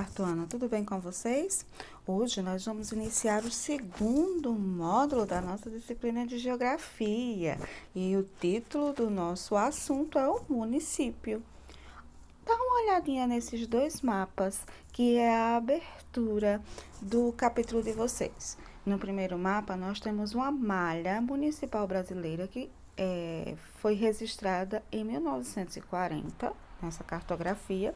quarto ano, tudo bem com vocês? Hoje nós vamos iniciar o segundo módulo da nossa disciplina de Geografia e o título do nosso assunto é o município. Dá uma olhadinha nesses dois mapas, que é a abertura do capítulo de vocês. No primeiro mapa, nós temos uma malha municipal brasileira que foi registrada em 1940, nessa cartografia,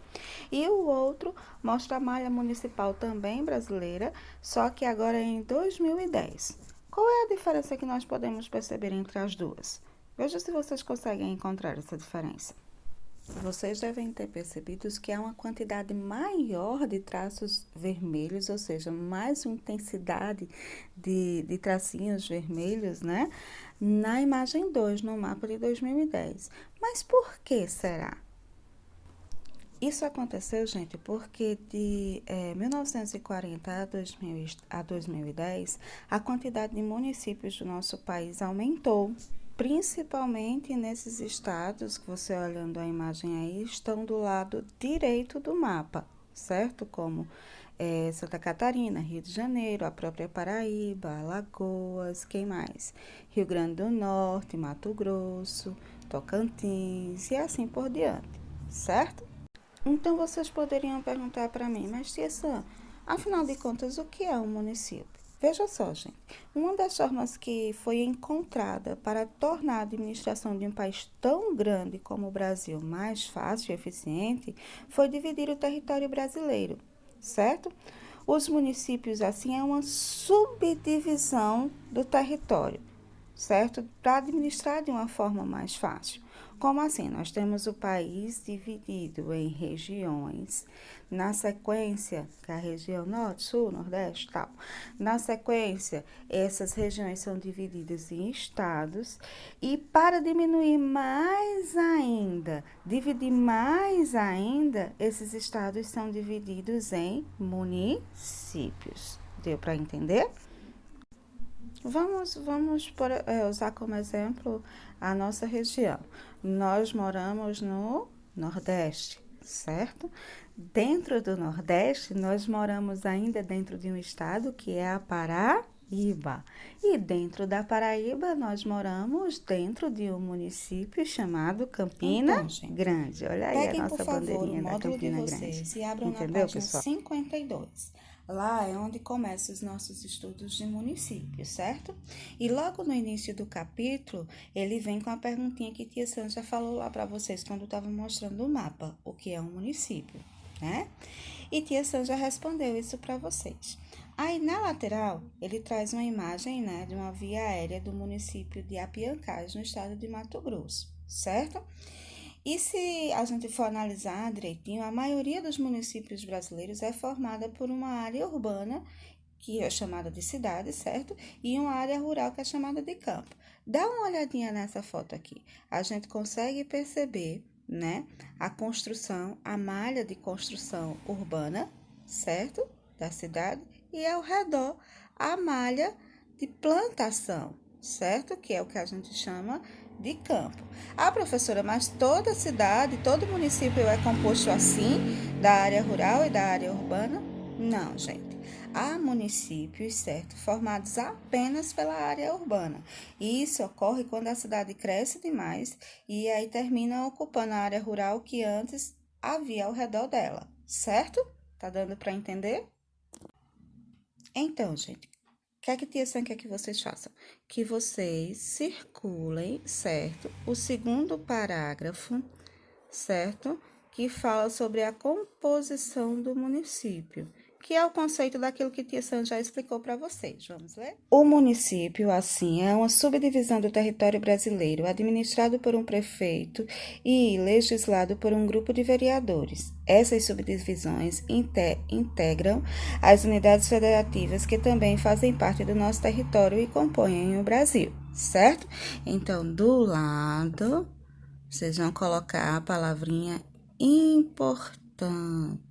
e o outro mostra a malha municipal também brasileira, só que agora é em 2010. Qual é a diferença que nós podemos perceber entre as duas? Veja se vocês conseguem encontrar essa diferença. Vocês devem ter percebido que há uma quantidade maior de traços vermelhos, ou seja, mais intensidade de tracinhos vermelhos, né? Na imagem 2, no mapa de 2010. Mas por que será? Isso aconteceu, gente, porque de 1940 a 2010, a quantidade de municípios do nosso país aumentou. Principalmente nesses estados que você olhando a imagem aí estão do lado direito do mapa, certo? Como Santa Catarina, Rio de Janeiro, a própria Paraíba, Alagoas, quem mais? Rio Grande do Norte, Mato Grosso, Tocantins e assim por diante, certo? Então vocês poderiam perguntar para mim, mas tia Sam, afinal de contas, o que é um município? Veja só, gente, uma das formas que foi encontrada para tornar a administração de um país tão grande como o Brasil mais fácil e eficiente foi dividir o território brasileiro, certo? Os municípios, assim, é uma subdivisão do território, certo? Para administrar de uma forma mais fácil. Como assim? Nós temos o país dividido em regiões, na sequência, que é a região norte, sul, nordeste, tal. Na sequência, essas regiões são divididas em estados e para diminuir mais ainda, dividir mais ainda, esses estados são divididos em municípios. Deu para entender? Vamos usar como exemplo a nossa região. Nós moramos no Nordeste, certo? Dentro do Nordeste, nós moramos ainda dentro de um estado que é a Paraíba. E dentro da Paraíba, nós moramos dentro de um município chamado Campina Grande. Olha aí a nossa bandeirinha da Campina Grande. E abram na página 52. Lá é onde começam os nossos estudos de municípios, certo? E logo no início do capítulo, ele vem com a perguntinha que tia Sandra já falou lá para vocês quando estava mostrando o mapa, o que é um município, né? E tia Sandra já respondeu isso para vocês. Aí na lateral, ele traz uma imagem, né, de uma via aérea do município de Apiancás, no estado de Mato Grosso, certo? E se a gente for analisar direitinho, a maioria dos municípios brasileiros é formada por uma área urbana, que é chamada de cidade, certo? E uma área rural, que é chamada de campo. Dá uma olhadinha nessa foto aqui. A gente consegue perceber, né, a construção, a malha de construção urbana, certo? Da cidade. E ao redor, a malha de plantação, certo? Que é o que a gente chama de campo. Ah, professora, mas toda cidade, todo município é composto assim, da área rural e da área urbana? Não, gente. Há municípios, certo, formados apenas pela área urbana. E isso ocorre quando a cidade cresce demais e aí termina ocupando a área rural que antes havia ao redor dela, certo? Tá dando para entender? Então, gente, o que é que tia Sam quer que vocês façam? Que vocês circulem, certo? O segundo parágrafo, certo? Que fala sobre a composição do município, que é o conceito daquilo que tia Sam já explicou para vocês. Vamos ler? O município, assim, é uma subdivisão do território brasileiro, administrado por um prefeito e legislado por um grupo de vereadores. Essas subdivisões integram as unidades federativas que também fazem parte do nosso território e compõem o Brasil, certo? Então, do lado, vocês vão colocar a palavrinha importante.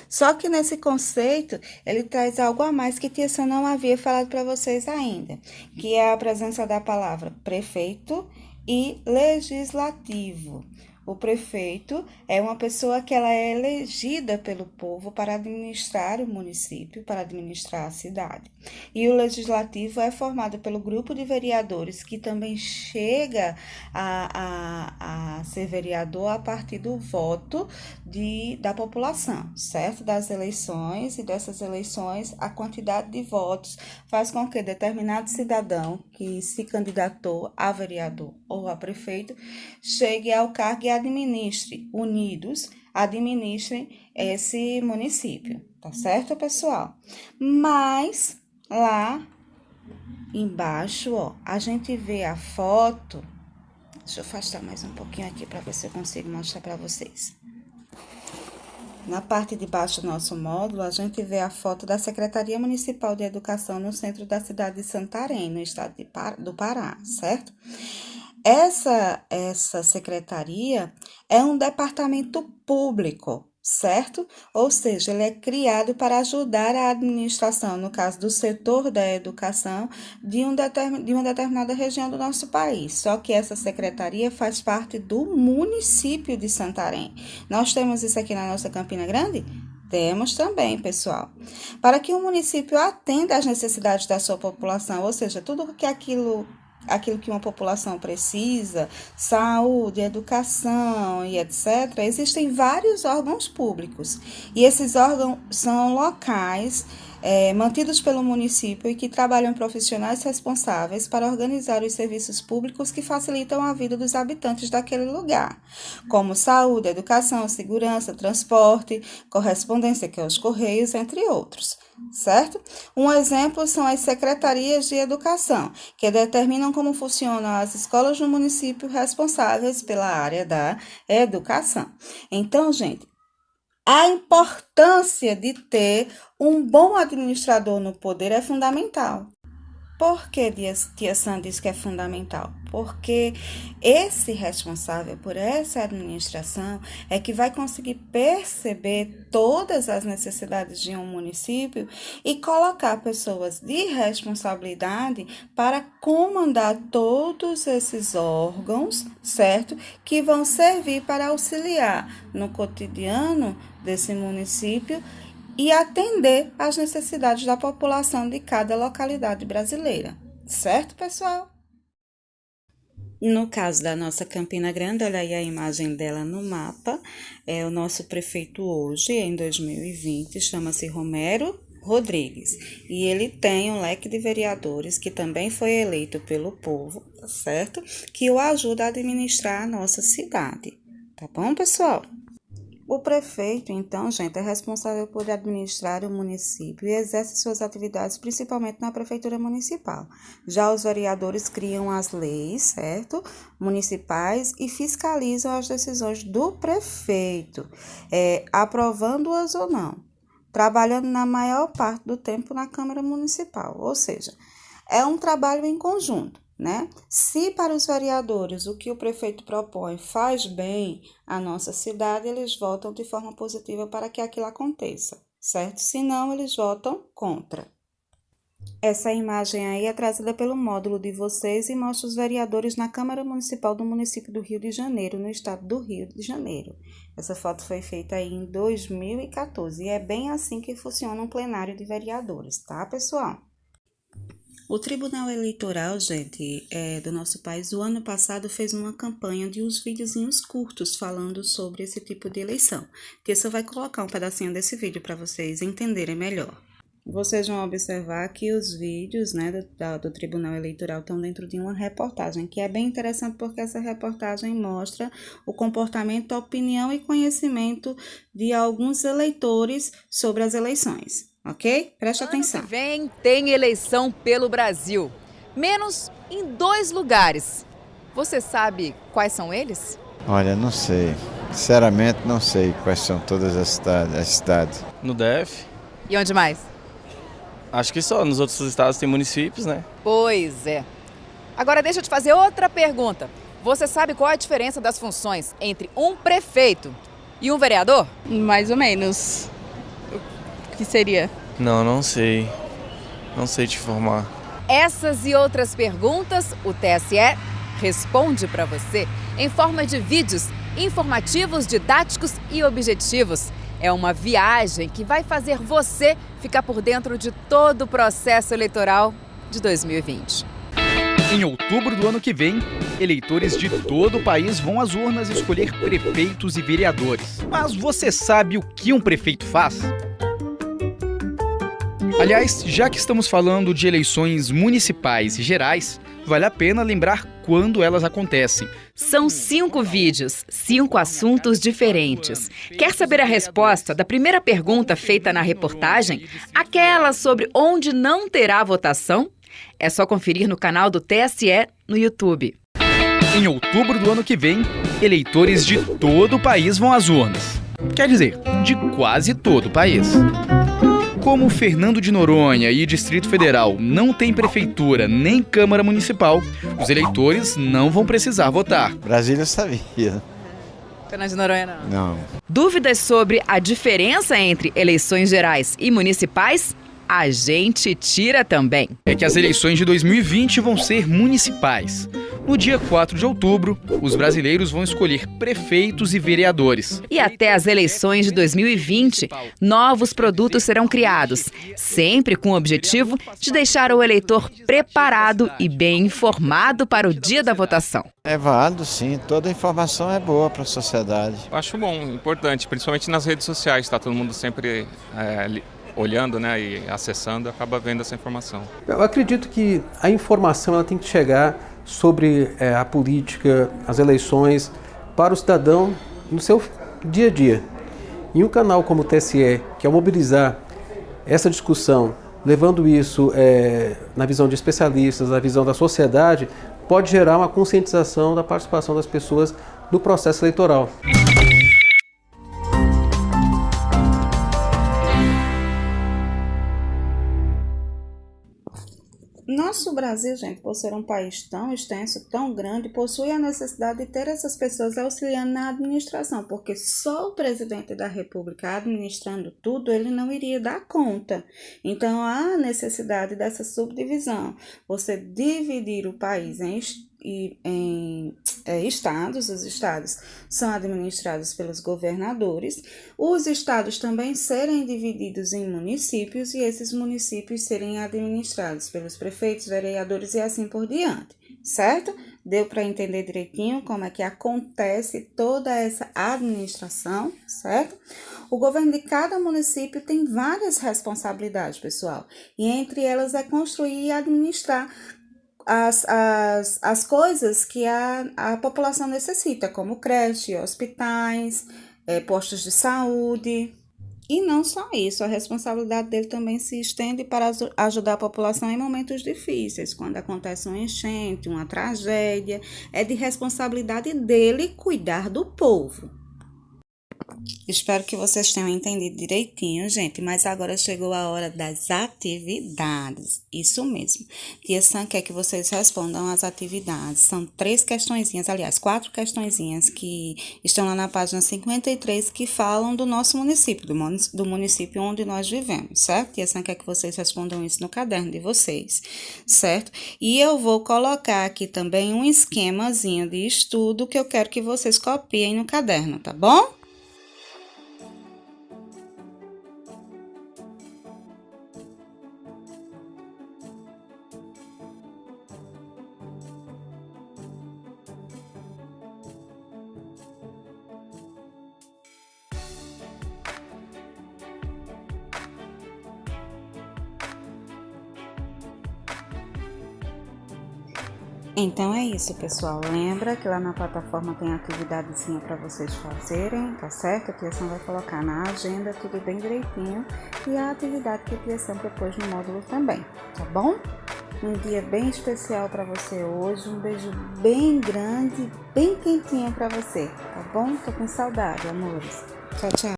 Só que nesse conceito, ele traz algo a mais que tia Sam não havia falado para vocês ainda, que é a presença da palavra prefeito e legislativo. O prefeito é uma pessoa que ela é elegida pelo povo para administrar o município, para administrar a cidade. E o legislativo é formado pelo grupo de vereadores, que também chega a ser vereador a partir do voto da população, certo? Das eleições, e dessas eleições a quantidade de votos faz com que determinado cidadão que se candidatou a vereador ou a prefeito chegue ao cargo e administrem esse município, tá certo, pessoal? Mas lá embaixo, ó, a gente vê a foto. Deixa eu afastar mais um pouquinho aqui para ver se eu consigo mostrar para vocês. Na parte de baixo do nosso módulo, a gente vê a foto da Secretaria Municipal de Educação no centro da cidade de Santarém, no estado do Pará, certo? Essa secretaria é um departamento público, certo? Ou seja, ele é criado para ajudar a administração, no caso do setor da educação, de uma determinada região do nosso país. Só que essa secretaria faz parte do município de Santarém. Nós temos isso aqui na nossa Campina Grande? Temos também, pessoal. Para que o município atenda às necessidades da sua população, ou seja, tudo que aquilo que uma população precisa, saúde, educação e etc., existem vários órgãos públicos. E esses órgãos são locais mantidos pelo município e que trabalham profissionais responsáveis para organizar os serviços públicos que facilitam a vida dos habitantes daquele lugar, como saúde, educação, segurança, transporte, correspondência, que é os correios, entre outros. Certo? Um exemplo são as secretarias de educação, que determinam como funcionam as escolas no município responsáveis pela área da educação. Então, gente, a importância de ter um bom administrador no poder é fundamental. Por que tia Sandra diz que é fundamental? Porque esse responsável por essa administração é que vai conseguir perceber todas as necessidades de um município e colocar pessoas de responsabilidade para comandar todos esses órgãos, certo? Que vão servir para auxiliar no cotidiano desse município e atender às necessidades da população de cada localidade brasileira. Certo, pessoal? No caso da nossa Campina Grande, olha aí a imagem dela no mapa. O nosso prefeito hoje, em 2020, chama-se Romero Rodrigues. E ele tem um leque de vereadores que também foi eleito pelo povo, tá certo? Que o ajuda a administrar a nossa cidade. Tá bom, pessoal? O prefeito, então, gente, é responsável por administrar o município e exerce suas atividades principalmente na prefeitura municipal. Já os vereadores criam as leis, certo? Municipais e fiscalizam as decisões do prefeito, aprovando-as ou não, trabalhando na maior parte do tempo na Câmara Municipal, ou seja, é um trabalho em conjunto. Né? Se para os vereadores o que o prefeito propõe faz bem à nossa cidade, eles votam de forma positiva para que aquilo aconteça, certo? Se não, eles votam contra. Essa imagem aí é trazida pelo módulo de vocês e mostra os vereadores na Câmara Municipal do município do Rio de Janeiro, no estado do Rio de Janeiro. Essa foto foi feita aí em 2014 e é bem assim que funciona um plenário de vereadores, tá, pessoal? O Tribunal Eleitoral, gente, do nosso país, o ano passado fez uma campanha de uns videozinhos curtos falando sobre esse tipo de eleição. Tessa vai colocar um pedacinho desse vídeo para vocês entenderem melhor. Vocês vão observar que os vídeos, né, do Tribunal Eleitoral estão dentro de uma reportagem, que é bem interessante porque essa reportagem mostra o comportamento, opinião e conhecimento de alguns eleitores sobre as eleições. Ok? Preste atenção. Ano que vem tem eleição pelo Brasil, menos em 2 lugares. Você sabe quais são eles? Olha, não sei. Sinceramente, não sei quais são todas as cidades. No DF. E onde mais? Acho que só. Nos outros estados tem municípios, né? Pois é. Agora deixa eu te fazer outra pergunta. Você sabe qual é a diferença das funções entre um prefeito e um vereador? Mais ou menos. O que seria? Não sei. Não sei te informar. Essas e outras perguntas, o TSE responde para você em forma de vídeos informativos, didáticos e objetivos. É uma viagem que vai fazer você ficar por dentro de todo o processo eleitoral de 2020. Em outubro do ano que vem, eleitores de todo o país vão às urnas escolher prefeitos e vereadores. Mas você sabe o que um prefeito faz? Aliás, já que estamos falando de eleições municipais e gerais, vale a pena lembrar quando elas acontecem. São 5 vídeos, 5 assuntos diferentes. Quer saber a resposta da primeira pergunta feita na reportagem? Aquela sobre onde não terá votação? É só conferir no canal do TSE no YouTube. Em outubro do ano que vem, eleitores de todo o país vão às urnas. Quer dizer, de quase todo o país. Como Fernando de Noronha e Distrito Federal não tem prefeitura nem Câmara Municipal, os eleitores não vão precisar votar. Brasília sabia. Fernando de Noronha Não. Dúvidas sobre a diferença entre eleições gerais e municipais? A gente tira também. É que as eleições de 2020 vão ser municipais. No dia 4 de outubro, os brasileiros vão escolher prefeitos e vereadores. E até as eleições de 2020, novos produtos serão criados, sempre com o objetivo de deixar o eleitor preparado e bem informado para o dia da votação. É válido, sim. Toda informação é boa para a sociedade. Eu acho bom, importante, principalmente nas redes sociais, está todo mundo sempre olhando, né, e acessando, acaba vendo essa informação. Eu acredito que a informação ela tem que chegar sobre a política, as eleições, para o cidadão no seu dia a dia. E um canal como o TSE, que ao mobilizar essa discussão, levando isso na visão de especialistas, na visão da sociedade, pode gerar uma conscientização da participação das pessoas no processo eleitoral. Nosso Brasil, gente, por ser um país tão extenso, tão grande, possui a necessidade de ter essas pessoas auxiliando na administração, porque só o presidente da República administrando tudo, ele não iria dar conta. Então, há necessidade dessa subdivisão. Você dividir o país em estados, os estados são administrados pelos governadores, os estados também serem divididos em municípios e esses municípios serem administrados pelos prefeitos, vereadores e assim por diante, certo? Deu para entender direitinho como é que acontece toda essa administração, certo? O governo de cada município tem várias responsabilidades, pessoal, e entre elas é construir e administrar as coisas que a população necessita, como creche, hospitais, postos de saúde. E não só isso, a responsabilidade dele também se estende para ajudar a população em momentos difíceis, quando acontece uma enchente, uma tragédia, é de responsabilidade dele cuidar do povo. Espero que vocês tenham entendido direitinho, gente, mas agora chegou a hora das atividades. Isso mesmo. Tia Sam quer que vocês respondam às atividades. São 3 questõezinhas, aliás, 4 questõezinhas que estão lá na página 53 que falam do nosso município, do município onde nós vivemos, certo? Tia Sam quer que vocês respondam isso no caderno de vocês, certo? E eu vou colocar aqui também um esquemazinho de estudo que eu quero que vocês copiem no caderno, tá bom? Então é isso, pessoal. Lembra que lá na plataforma tem atividadezinha para vocês fazerem, tá certo? A Tia Sam vai colocar na agenda tudo bem direitinho e a atividade que a Tia Sam propôs no módulo também, tá bom? Um dia bem especial para você hoje, um beijo bem grande, bem quentinho para você, tá bom? Tô com saudade, amores. Tchau, tchau.